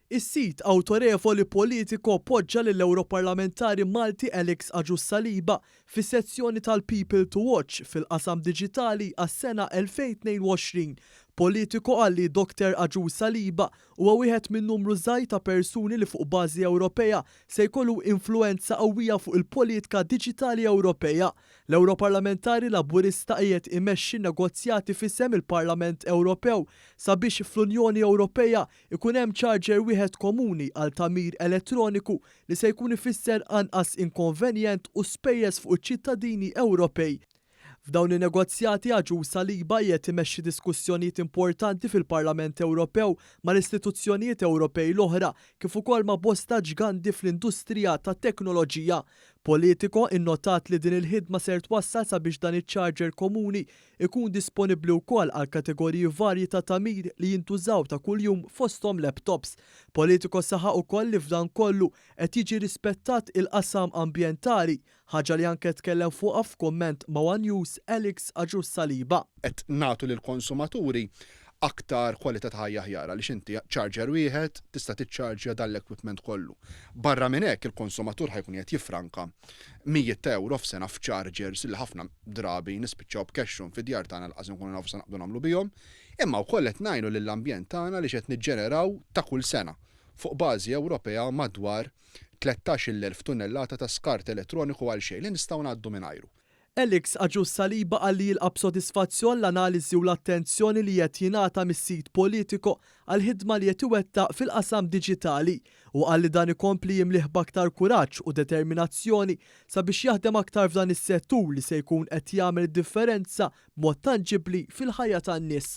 Is-sit awtorevoli politiku appoġġa lill-Ewroparlamentari Malti Alex Agius Saliba fis-sezzjoni tal-People to Watch fil-qasam diġitali għas-sena 2022. Politiku qal li Dr. Agius Saliba huwa wieħed minn numru żgħir ta' persuni li fuq bażi Ewropea se jkollu influenza qawwija fuq il-politika diġitali Ewropea. L-Ewroparlamentari Laburista qiegħed imexxi negozjati f'isem il-Parlament Ewropew sabiex fl-Unjoni Ewropea ikun hemm charger wieħed komuni għal tamir elettroniku li se jkun ifisser anqas inkonvenjent u spejjeż fuq iċ-ċittadini Ewropej. F'dawn in-negozjati Agius Saliba qiegħed imexxi diskussjonijiet importanti fil-Parlament Ewropew mal-istituzzjonijiet Ewropej l-oħra kif ukoll ma' bosta ġganti fl-industrija tat-teknoloġija. Politico innotat li din il-ħidma ser twassal sabiex dan iċ-charger komuni ikun disponibbli wkoll għal kategoriji varji ta' tamir li jintużaw ta' kuljum fosthom laptops. Politico saħaq ukoll li f'dan kollu qed jiġi rispettat il-qasam ambjentali, ħaġa li anke tkellem fuqha f'kumment ma' One News Alex Agius Saliba. Qed nagħtu lill-konsumaturi aktar kwalità ta' ħajja ħjar għaliex inti charger wieħed tista' tiċċarġja dan l-equipment kollu. Barra minn hekk il-konsumatur ħajkun qed jiffranka €100 f'sena f'chargers li ħafna drabi nispiċċaw b'kexxhom fid-djar tagħna l-qas nkunu nafu se naqbdu nagħmlu bihom, imma wkoll qed ngħinu lill-ambjent tagħna li qed niġġeneraw ta' kull sena fuq bażi Ewropea madwar 13,000 tunnellata ta' skart elettroniku għal xejn li nistgħu ngħaddu mingħajru. Alex Agius Saliba qal li jilqa' b'sodisfazzjon l-analiżi u l-attenzjoni li qed jingħata mis-sit Politico għal ħidma li qed iwettaq fil-qasam diġitali u qal li dan ikompli jimlih b'aktar kuraġġ u determinazzjoni sabiex jaħdem aktar f'dan is-settur li se jkun qed jagħmel differenza b'mod tanġibbli fil-ħajja tan-nies.